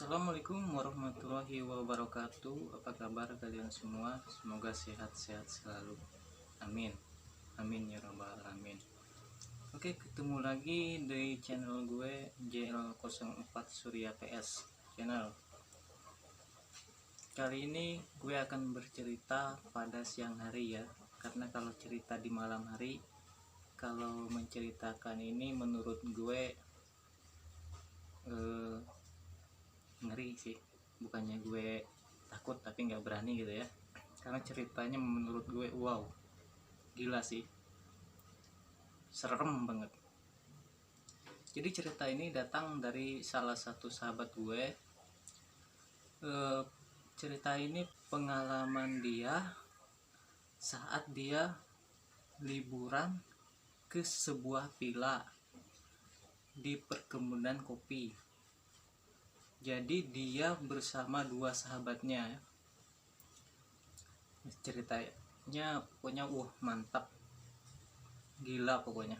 Assalamualaikum warahmatullahi wabarakatuh. Apa kabar kalian semua? Semoga sehat-sehat selalu. Amin. Amin ya rabbal alamin. Oke, ketemu lagi di channel gue JL04 Surya PS channel. Kali ini gue akan bercerita pada siang hari ya. Karena kalau cerita di malam hari, kalau menceritakan ini menurut gue ngeri sih, bukannya gue takut tapi nggak berani gitu ya, karena ceritanya menurut gue wow, gila sih, serem banget. Jadi cerita ini datang dari salah satu sahabat gue. Cerita ini pengalaman dia saat dia liburan ke sebuah villa di perkebunan kopi. Jadi dia bersama dua sahabatnya. Ceritanya pokoknya mantap, gila pokoknya,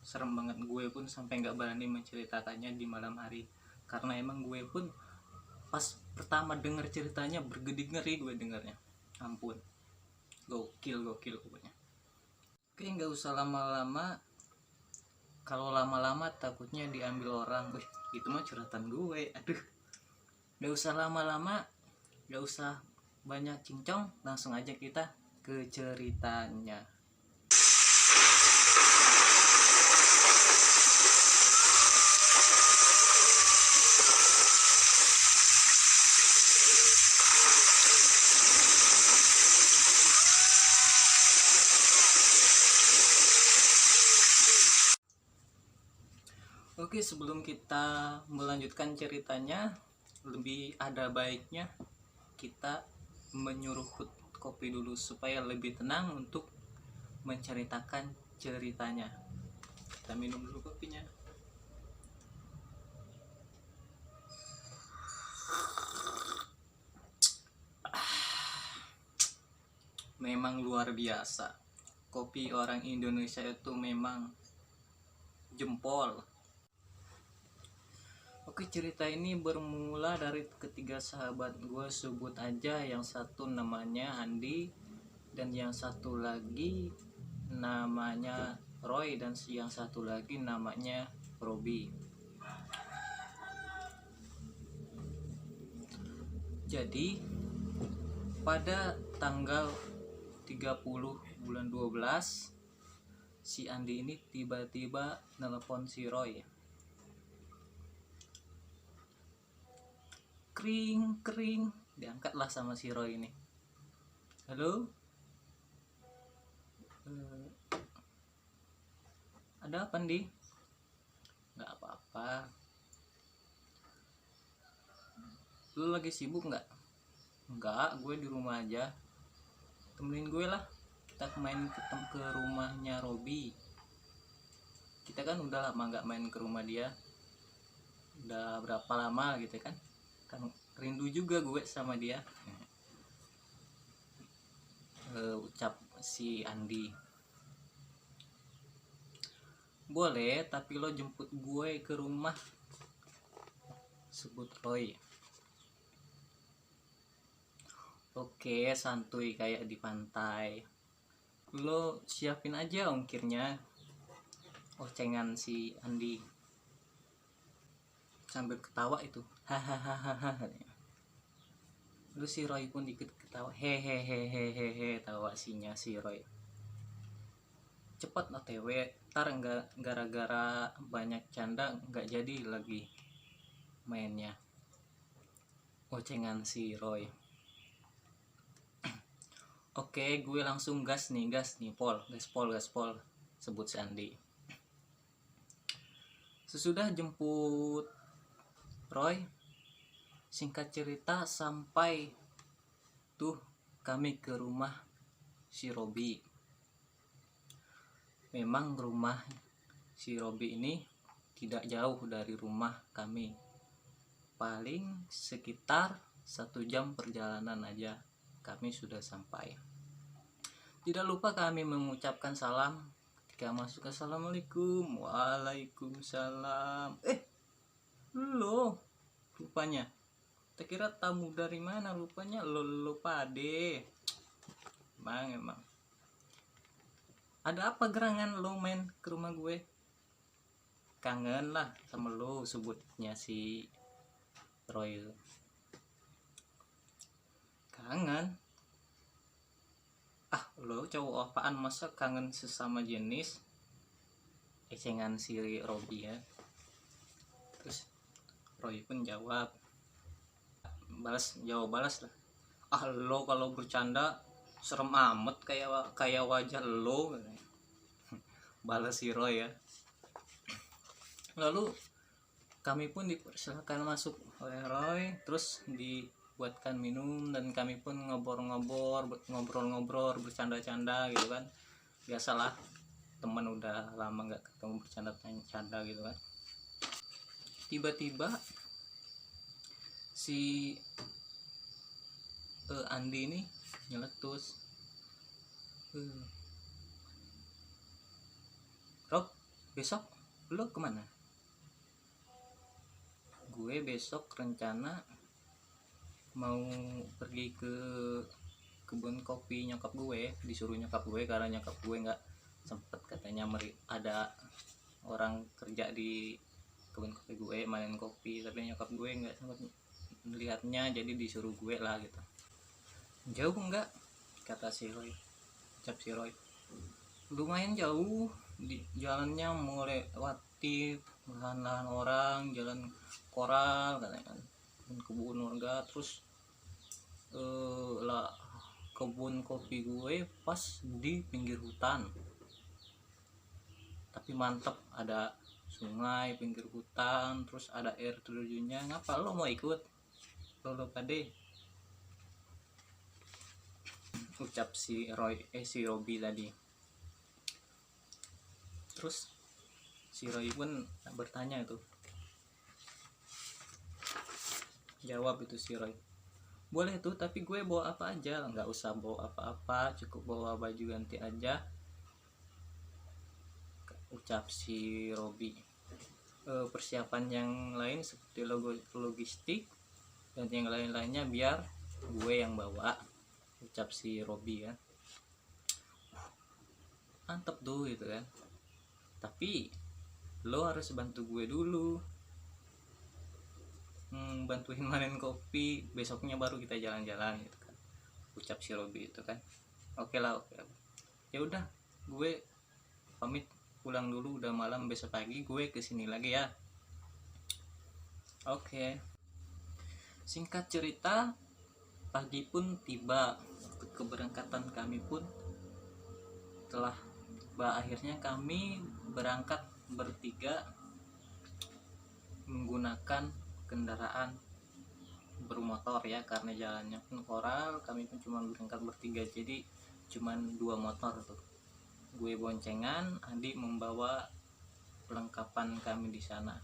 serem banget. Gue pun sampai nggak berani menceritakannya di malam hari, karena emang gue pun pas pertama denger ceritanya bergedik ngeri gue dengarnya. Ampun, gokil pokoknya. Oke, nggak usah lama-lama. Kalau lama-lama takutnya diambil orang. Wih, itu mah curhatan gue. Aduh, nggak usah lama-lama, nggak usah banyak cincong, langsung aja kita ke ceritanya. Oke, sebelum kita melanjutkan ceritanya, lebih ada baiknya kita menyuruput kopi dulu supaya lebih tenang untuk menceritakan ceritanya. Kita minum dulu kopinya. Memang luar biasa. Kopi orang Indonesia itu memang jempol. Oke, cerita ini bermula dari ketiga sahabat gue, sebut aja yang satu namanya Andi, dan yang satu lagi namanya Roy, dan yang satu lagi namanya Robi. Jadi pada tanggal 30 bulan 12, si Andi ini tiba-tiba nelpon si Roy. Kring, diangkatlah sama si Roy ini. Halo, ada apa Andi? Nggak apa-apa. Lu lagi sibuk nggak? Nggak, gue di rumah aja. Temenin gue lah, kita main ke rumahnya Robi. Kita kan udah lama nggak main ke rumah dia. Udah berapa lama gitu kan rindu juga gue sama dia. Ucap si Andi. Boleh, tapi lo jemput gue ke rumah, sebut Roy. Oke, santuy kayak di pantai. Lo siapin aja ongkirnya, ocengan si Andi sambil ketawa itu. Hahaha. Lu si Roy pun ikut ketawa. Hehehe, tawa sinya si Roy. Cepet OTW, ntar enggak, gara-gara banyak canda nggak jadi lagi mainnya, ocengan si Roy. Oke, gue langsung gas nih Pol, gaspol, sebut si Andi. Sesudah jemput Roy, singkat cerita sampai tuh kami ke rumah si Robi. Memang rumah si Robi ini tidak jauh dari rumah kami, paling sekitar 1 jam perjalanan aja kami sudah sampai. Tidak lupa kami mengucapkan salam. Ketika masuk, assalamualaikum. Waalaikumsalam. Lo rupanya. Kita kira tamu dari mana, rupanya lo pade. Emang ada apa gerangan lo main ke rumah gue? Kangen lah sama lo, sebutnya si Roy. Kangen? Ah, lo cowok apaan, masa kangen sesama jenis? Ecengan si Robi ya. Terus Roy pun jawab balas lah, ah lo kalau bercanda serem amat kayak wajah lo. Balas si Roy ya. Lalu kami pun dipersilakan masuk oleh Roy, terus dibuatkan minum, dan kami pun ngobrol-ngobrol, bercanda-canda gitu kan. Biasalah, teman udah lama nggak ketemu, bercanda-canda gitu kan. Tiba-tiba si Andi ini nyeletus, Rob, besok lo kemana? Gue besok rencana mau pergi ke kebun kopi nyokap gue, disuruh nyokap gue karena nyokap gue nggak sempet, katanya ada orang kerja di kebun kopi gue mainin kopi, tapi nyokap gue nggak sempet melihatnya, jadi disuruh gue lah gitu. Jauh enggak, kata si Roy, ucap si Roy. Lumayan jauh, di jalannya melewati lahan-lahan orang, jalan koral katanya, kebun warga, terus kebun kopi gue pas di pinggir hutan, tapi mantep, ada sungai pinggir hutan, terus ada air terjunnya. Ngapa lo mau ikut? Lo pade, ucap si Robi tadi. Terus si Roy pun bertanya itu, jawab itu si Roy, boleh tuh, tapi gue bawa apa aja? Nggak usah bawa apa-apa, cukup bawa baju ganti aja, ucap si Robi. Persiapan yang lain seperti logistik dan yang lain-lainnya biar gue yang bawa, ucap si Robi ya. Mantep tuh gitu kan, tapi lo harus bantu gue dulu, bantuin manen kopi, besoknya baru kita jalan-jalan gitu kan, ucap si Robi itu kan. Oke lah, oke. Ya udah, gue pamit pulang dulu, udah malam, besok pagi gue kesini lagi ya. Oke. Singkat cerita, pagi pun tiba, waktu keberangkatan kami pun telah tiba. Akhirnya kami berangkat bertiga menggunakan kendaraan bermotor ya, karena jalannya pun koral, kami pun cuma berangkat bertiga, jadi cuma 2 motor tuh. Gue boncengan, Andi membawa perlengkapan kami di sana.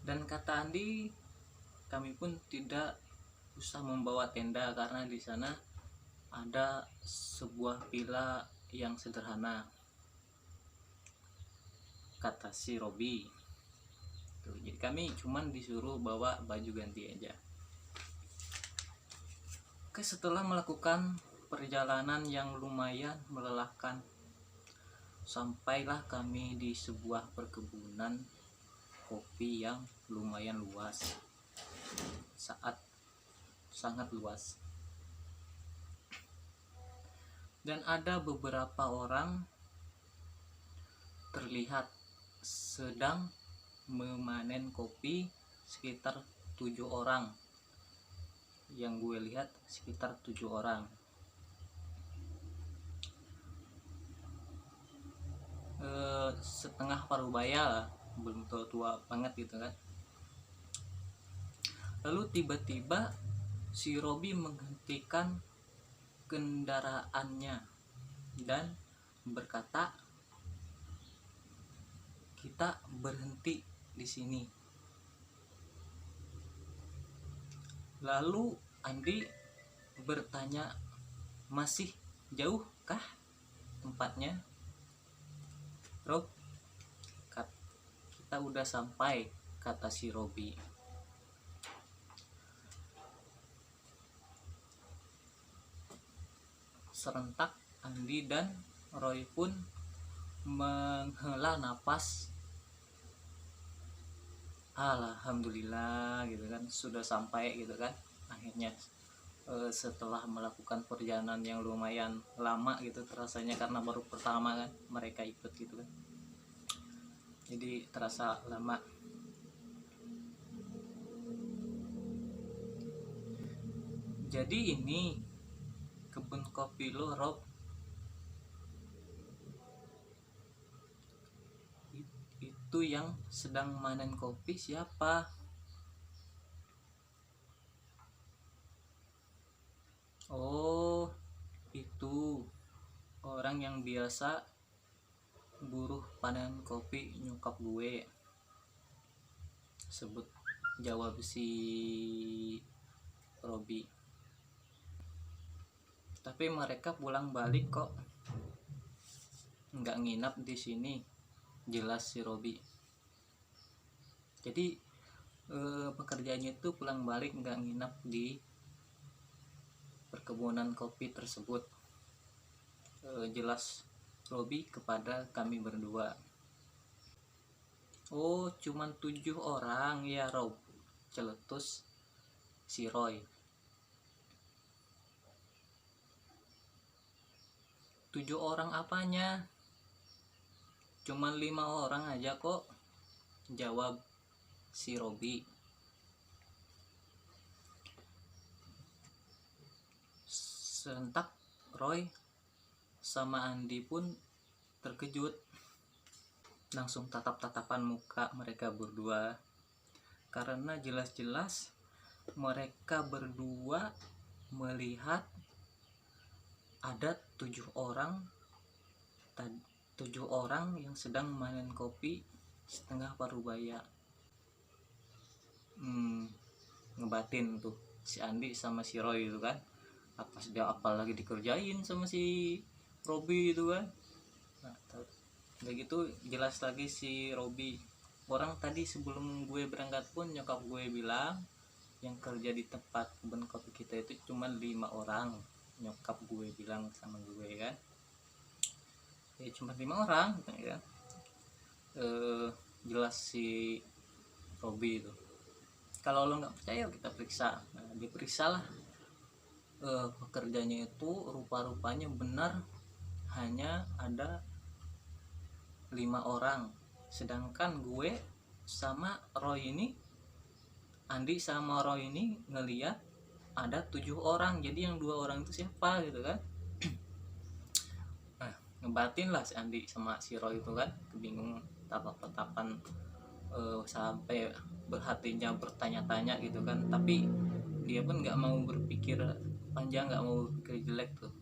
Dan kata Andi, kami pun tidak usah membawa tenda karena di sana ada sebuah villa yang sederhana, kata si Robi. Tuh, jadi kami cuman disuruh bawa baju ganti aja. Oke, setelah melakukan perjalanan yang lumayan melelahkan, sampailah kami di sebuah perkebunan kopi yang lumayan luas, sangat luas. Dan ada beberapa orang terlihat sedang memanen kopi, sekitar 7 orang. Yang gue lihat sekitar 7 orang. Setengah parubaya lah, belum tua banget gitu kan. Lalu tiba-tiba si Robi menghentikan kendaraannya dan berkata, kita berhenti di sini. Lalu Andi bertanya, masih jauh kah tempatnya? Rob, kita udah sampai, kata si Robi. Serentak Andi dan Roy pun menghela napas. Alhamdulillah gitu kan, sudah sampai gitu kan akhirnya. Setelah melakukan perjalanan yang lumayan lama gitu terasanya, karena baru pertama kan mereka ikut gitu kan, jadi terasa lama. Jadi ini kebun kopi lo, Rob, itu yang sedang manen kopi siapa? Oh, itu orang yang biasa buruh panen kopi nyokap gue, sebut jawab si Robi. Tapi mereka pulang balik kok, nggak nginap di sini, jelas si Robi. Jadi pekerjaannya itu pulang balik, nggak nginap di perkebunan kopi tersebut, jelas Robi kepada kami berdua. Oh, cuman 7 orang ya Rob, celetus si Roy. 7 orang apanya? Cuman 5 orang aja kok, jawab si Robi. Serentak Roy sama Andi pun terkejut, langsung tatap-tatapan muka mereka berdua, karena jelas-jelas mereka berdua melihat ada 7 orang yang sedang manen kopi setengah parubaya. Ngebatin tuh si Andi sama si Roy itu kan, apalagi dikerjain sama si Robi itu kan. Nah, udah gitu jelas lagi si Robi, orang tadi sebelum gue berangkat pun nyokap gue bilang yang kerja di tempat kebun kopi kita itu cuma 5 orang, nyokap gue bilang sama gue kan. Ya cuma 5 orang ya. Jelas si Robi itu. Kalau lo nggak percaya kita periksa. Nah, diperiksa lah. Pekerjanya itu rupa-rupanya benar hanya ada 5 orang, sedangkan gue sama Roy ini, Andi sama Roy ini ngeliat ada 7 orang. Jadi yang 2 orang itu siapa gitu kan. Nah, ngebatin lah si Andi sama si Roy itu kan, kebingungan, tatap-tatapan, sampai hatinya bertanya-tanya gitu kan. Tapi dia pun nggak mau berpikir panjang, nggak mau berpikir jelek tuh,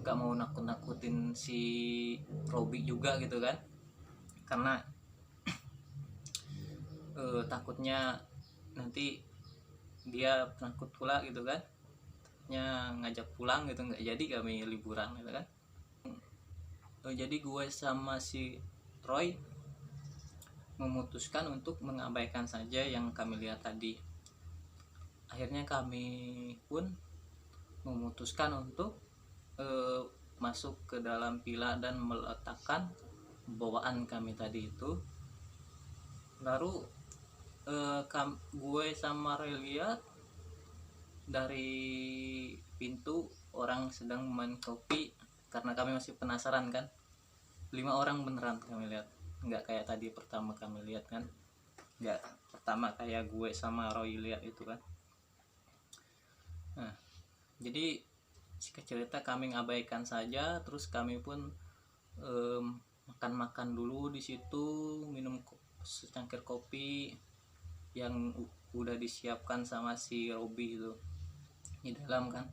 nggak mau nakut-nakutin si Robi juga gitu kan, karena takutnya nanti dia penakut pula gitu kan, takutnya ngajak pulang gitu, nggak jadi kami liburan gitu kan. Jadi gue sama si Roy memutuskan untuk mengabaikan saja yang kami lihat tadi. Akhirnya kami pun memutuskan untuk masuk ke dalam villa dan meletakkan bawaan kami tadi itu. Lalu gue sama Roy lihat dari pintu orang sedang main kopi, karena kami masih penasaran kan. 5 orang beneran kami lihat, nggak kayak tadi pertama kami lihat kan, nggak pertama kayak gue sama Roy lihat itu kan. Nah, jadi singkat cerita kami ngabaikan saja, terus kami pun makan-makan dulu di situ, minum secangkir kopi yang udah disiapkan sama si Robi itu di dalam kan.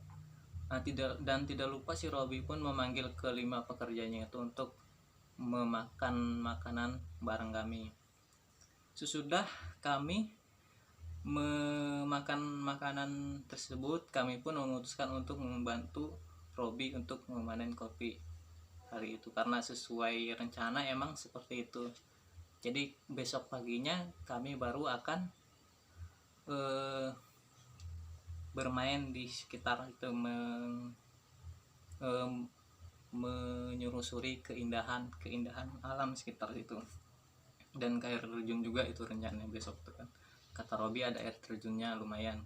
Nah, tidak lupa si Robi pun memanggil kelima pekerjanya itu untuk memakan makanan bareng kami. Sesudah kami memakan makanan tersebut, kami pun memutuskan untuk membantu Robi untuk memanen kopi hari itu, karena sesuai rencana emang seperti itu. Jadi besok paginya kami baru akan bermain di sekitar itu, menyusuri keindahan alam sekitar itu, dan ke air terjun juga itu rencananya besok tuh kan. Kata Robi ada air terjunnya lumayan.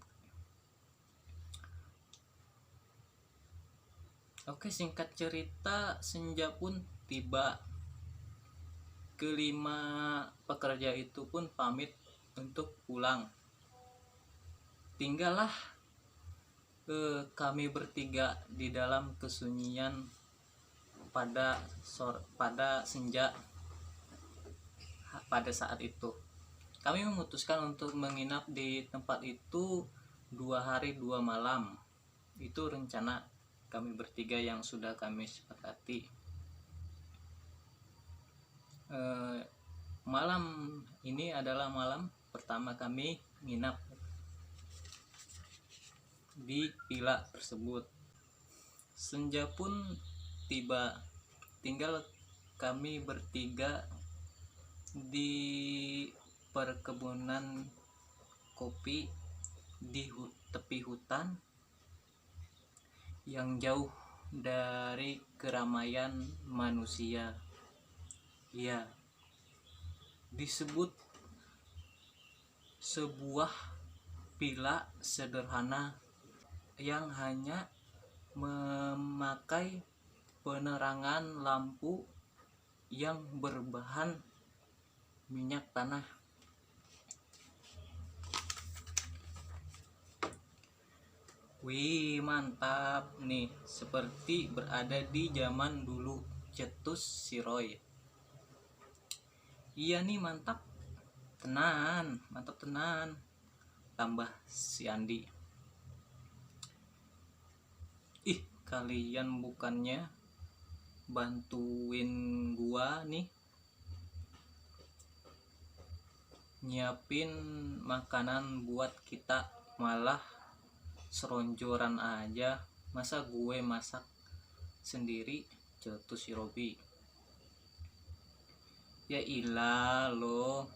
Oke, singkat cerita senja pun tiba. Kelima pekerja itu pun pamit untuk pulang. Tinggallah kami bertiga di dalam kesunyian pada senja. Pada saat itu kami memutuskan untuk menginap di tempat itu 2 hari 2 malam. Itu rencana kami bertiga yang sudah kami sepakati. Malam ini adalah malam pertama kami nginap di villa tersebut. Senja pun tiba, tinggal kami bertiga di perkebunan kopi di tepi hutan yang jauh dari keramaian manusia. Ya, disebut sebuah villa sederhana yang hanya memakai penerangan lampu yang berbahan minyak tanah. Wih, mantap nih, seperti berada di zaman dulu, cetus si Roy. Iya nih, mantap tenan, tambah si Andi. Ih, kalian bukannya bantuin gua nih nyiapin makanan buat kita, malah seronjoran aja. Masa gue masak sendiri, cetus si Robi. Ya ilah lo,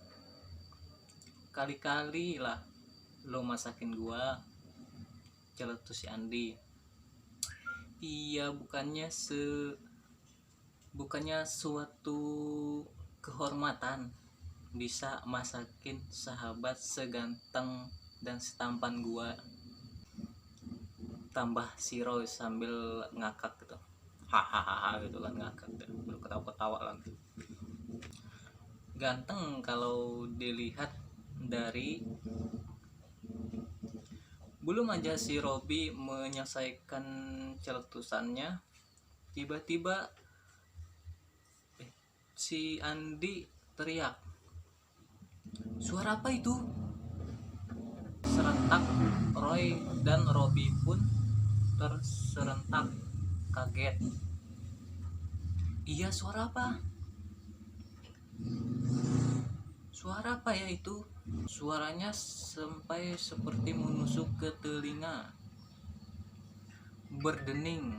kali-kali lah lo masakin gua, cetus si Andi. Iya, bukannya suatu kehormatan bisa masakin sahabat seganteng dan setampan gua. Tambah si Roy sambil ngakak gitu, hahaha gitu kan, ngakak gitu, ketawa-ketawa lagi. Ganteng kalau dilihat dari belum aja si Robi menyelesaikan celetusannya, tiba-tiba si Andi teriak, "Suara apa itu?" Serentak Roy dan Robi pun terserentak kaget. Iya, suara apa? Suara apa ya itu? Suaranya sampai seperti menusuk ke telinga, berdening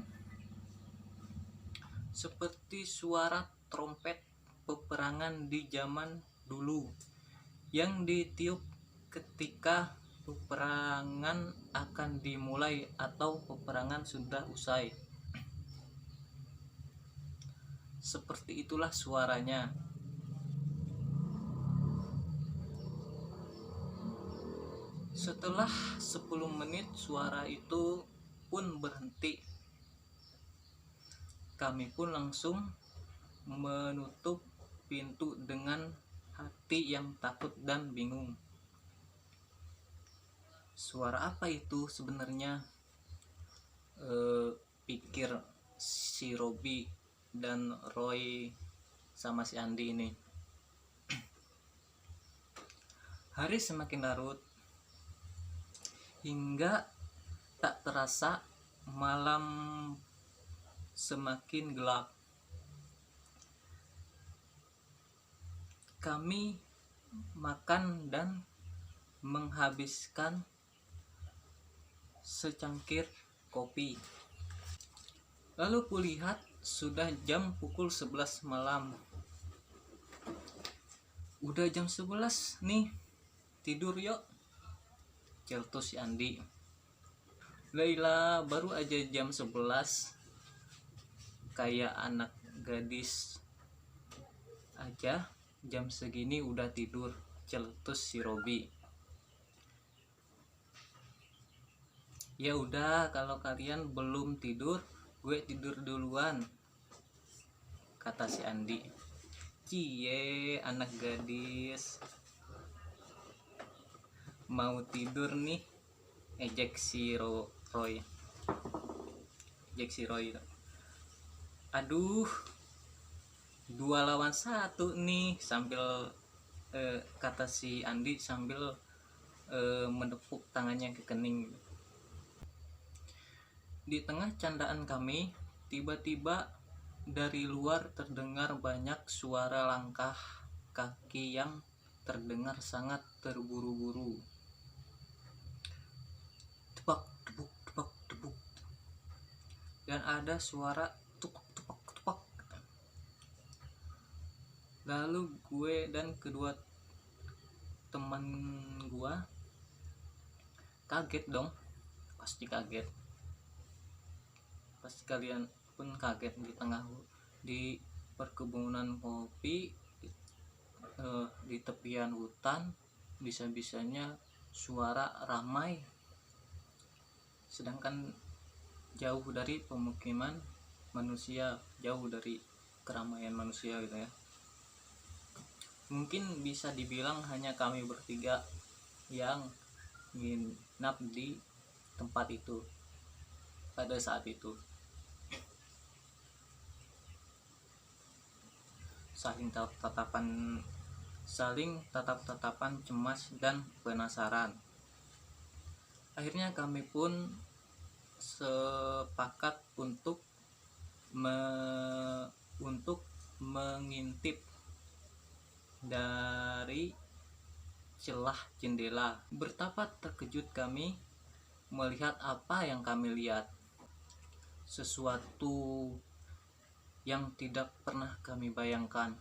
seperti suara trompet peperangan di zaman dulu yang ditiup ketika peperangan akan dimulai atau peperangan sudah usai. Seperti itulah suaranya. Setelah 10 menit suara itu pun berhenti. Kami pun langsung menutup pintu dengan hati yang takut dan bingung. Suara apa itu sebenarnya? Pikir si Robi dan Roy sama si Andi ini. Hari semakin larut hingga tak terasa malam semakin gelap. Kami makan dan menghabiskan secangkir kopi. Lalu kulihat sudah jam pukul 11 malam. Udah jam 11 nih, tidur yuk, celtus si Andi. Laila baru aja jam 11, kayak anak gadis aja jam segini udah tidur, celtus si Robi. Ya udah, kalau kalian belum tidur, gue tidur duluan, kata si Andi. Cie, anak gadis mau tidur nih, ejek si Roy. Ejek si Roy. Aduh, 2 lawan 1 nih, sambil kata si Andi sambil menepuk tangannya ke kening. Di tengah candaan kami, tiba-tiba dari luar terdengar banyak suara langkah kaki yang terdengar sangat terburu-buru. Tebak, tebuk, tebak, tebuk. Dan ada suara tupak, tupak, tupak. Lalu gue dan kedua teman gue kaget dong. Pasti kaget. Pasti kalian pun kaget di perkebunan kopi, di tepian hutan, bisa-bisanya suara ramai, sedangkan jauh dari pemukiman manusia, jauh dari keramaian manusia gitu ya. Mungkin bisa dibilang hanya kami bertiga yang nginap di tempat itu pada saat itu. Saling tatap-tatapan cemas dan penasaran. Akhirnya kami pun sepakat untuk mengintip dari celah jendela. Betapa terkejut kami melihat apa yang kami lihat. Sesuatu yang tidak pernah kami bayangkan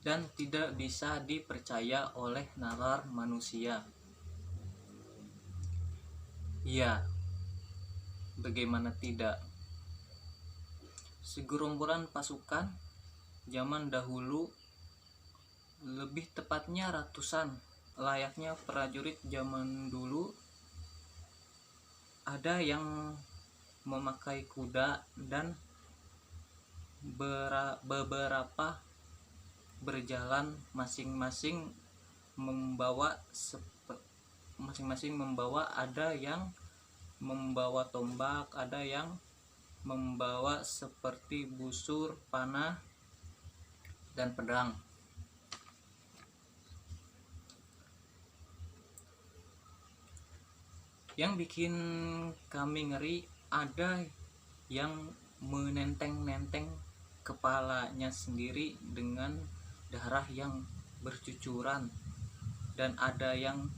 dan tidak bisa dipercaya oleh nalar manusia. Ya, bagaimana tidak? Segerombolan pasukan zaman dahulu, lebih tepatnya ratusan, layaknya prajurit zaman dulu, ada yang memakai kuda dan beberapa berjalan masing-masing membawa, ada yang membawa tombak, ada yang membawa seperti busur, panah, dan pedang. Yang bikin kami ngeri, ada yang menenteng-nenteng kepalanya sendiri dengan darah yang bercucuran, dan ada yang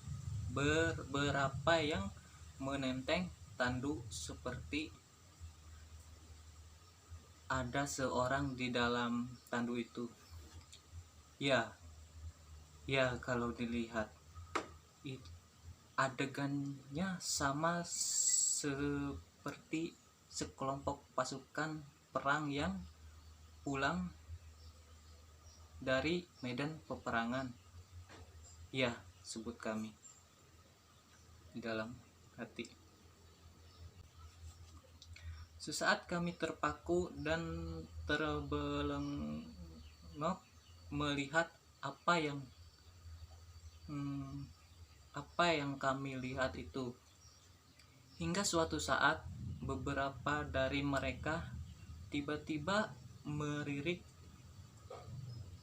beberapa yang menenteng tanduk seperti ada seorang di dalam tanduk itu. Ya, kalau dilihat adegannya sama seperti sekelompok pasukan perang yang pulang dari medan peperangan. Ya, sebut kami di dalam hati. Sesaat kami terpaku dan terbelengok melihat apa yang kami lihat itu. Hingga suatu saat beberapa dari mereka tiba-tiba meririk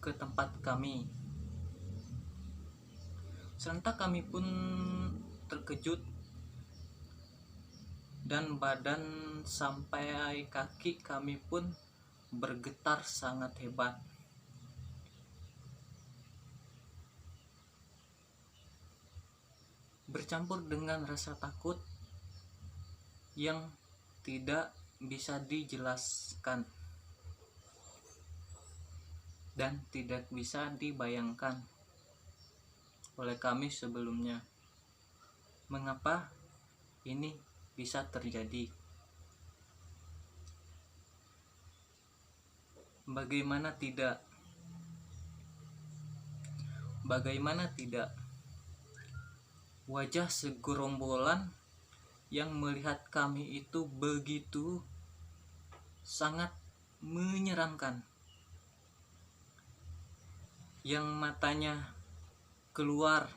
ke tempat kami. Serentak kami pun terkejut dan badan sampai kaki kami pun bergetar sangat hebat. Bercampur dengan rasa takut yang tidak bisa dijelaskan. dan tidak bisa dibayangkan oleh kami sebelumnya. Mengapa ini bisa terjadi? Bagaimana tidak? Wajah segerombolan yang melihat kami itu begitu sangat menyeramkan. Yang matanya keluar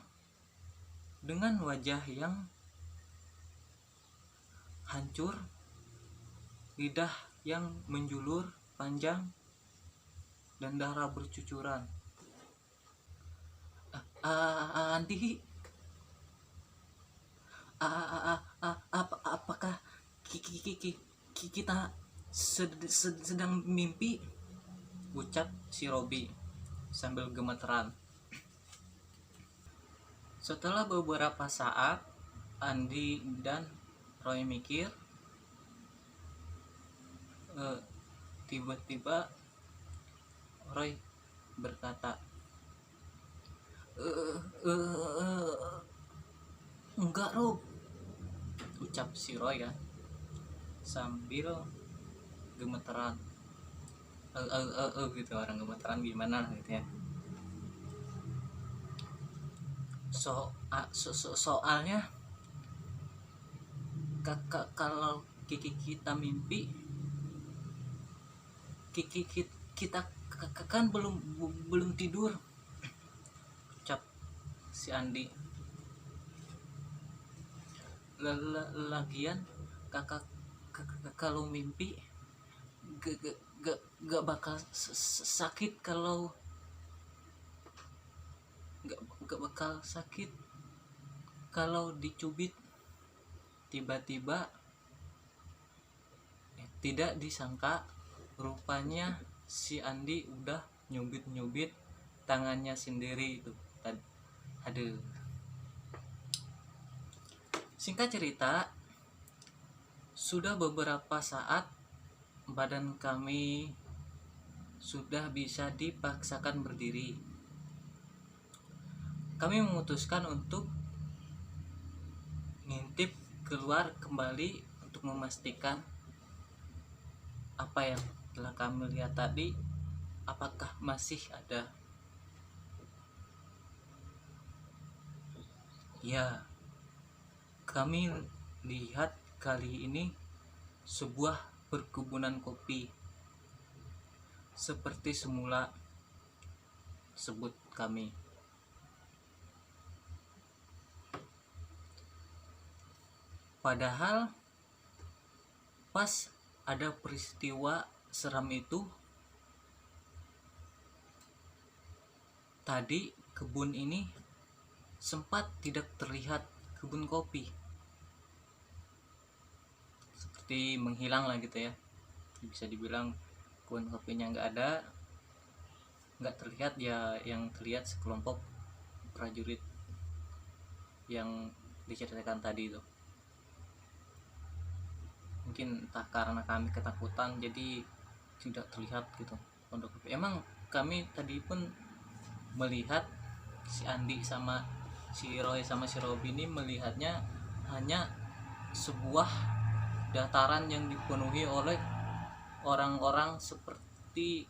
dengan wajah yang hancur, lidah yang menjulur panjang, dan darah bercucuran. Andi, apakah kita sedang mimpi? Ucap si Robi sambil gemeteran. Setelah beberapa saat, Andi dan Roy mikir. Tiba-tiba Roy berkata, enggak Rob, ucap si Roy ya sambil gemeteran. Gitu, orang gemeteran gimana gitu ya. Soalnya kalau kita mimpi, kita kan belum tidur, ucap si Andi. Lagian kakak kalau mimpi gak bakal sakit kalau gak bakal sakit kalau dicubit. Tiba-tiba tidak disangka, rupanya si Andi udah nyubit tangannya sendiri itu tadi. Aduh. Singkat cerita, sudah beberapa saat badan kami sudah bisa dipaksakan berdiri. Kami memutuskan untuk ngintip keluar kembali untuk memastikan apa yang telah kami lihat tadi apakah masih ada. Ya, kami lihat kali ini sebuah perkebunan kopi seperti semula, sebut kami. Padahal pas ada peristiwa seram itu, tadi kebun ini sempat tidak terlihat kebun kopi, seperti menghilang lah gitu ya. Bisa dibilang kebun kopinya nggak terlihat ya, yang terlihat sekelompok prajurit yang diceritakan tadi itu. Mungkin entah karena kami ketakutan jadi tidak terlihat gitu pondok kopi. Emang kami tadi pun melihat si Andi sama si Roy sama si Robi ini melihatnya hanya sebuah dataran yang dipenuhi oleh orang-orang seperti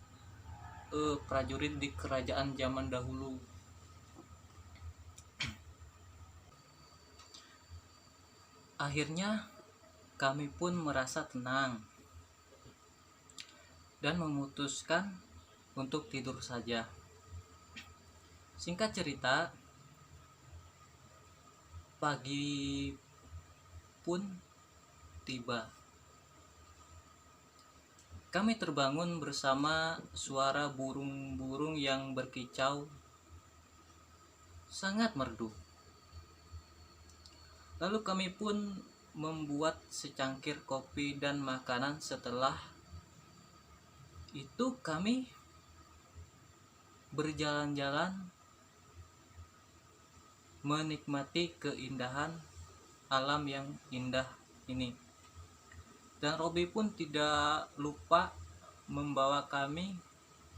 prajurit di kerajaan zaman dahulu. Akhirnya kami pun merasa tenang dan memutuskan untuk tidur saja. Singkat cerita, pagi pun tiba. Kami terbangun bersama suara burung-burung yang berkicau sangat merdu. Lalu kami pun membuat secangkir kopi dan makanan. Setelah itu kami berjalan-jalan menikmati keindahan alam yang indah ini. Dan Robi pun tidak lupa membawa kami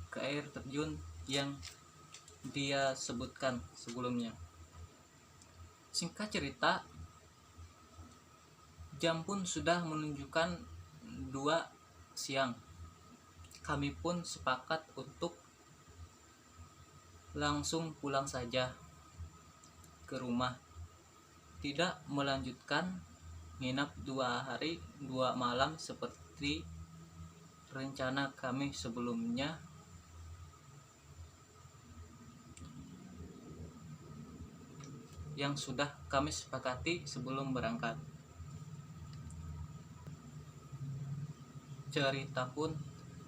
ke air terjun yang dia sebutkan sebelumnya. Singkat cerita, jam pun sudah menunjukkan 2 siang. Kami pun sepakat untuk langsung pulang saja ke rumah, tidak melanjutkan nginap 2 hari 2 malam seperti rencana kami sebelumnya. Yang sudah kami sepakati sebelum berangkat. Cerita pun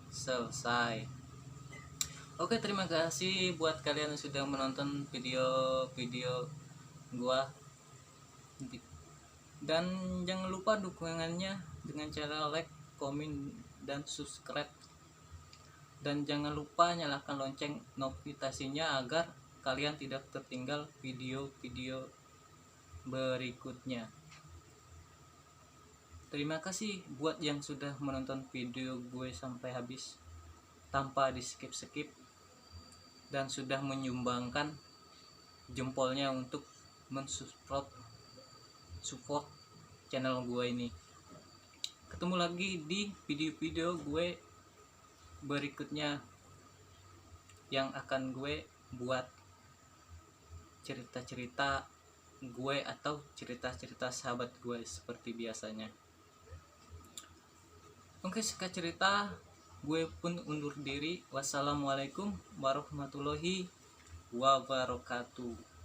selesai. Oke, terima kasih buat kalian yang sudah menonton video-video gua. Dan jangan lupa dukungannya dengan cara like, komen, dan subscribe. Dan jangan lupa nyalakan lonceng notifikasinya agar kalian tidak tertinggal video-video berikutnya. Terima kasih buat yang sudah menonton video gue sampai habis tanpa di skip-skip, dan sudah menyumbangkan jempolnya untuk mensupport channel gue ini. Ketemu lagi di video-video gue berikutnya yang akan gue buat cerita-cerita gue atau cerita-cerita sahabat gue seperti biasanya. Oke, singkat cerita, gue pun undur diri. Wassalamualaikum warahmatullahi wabarakatuh.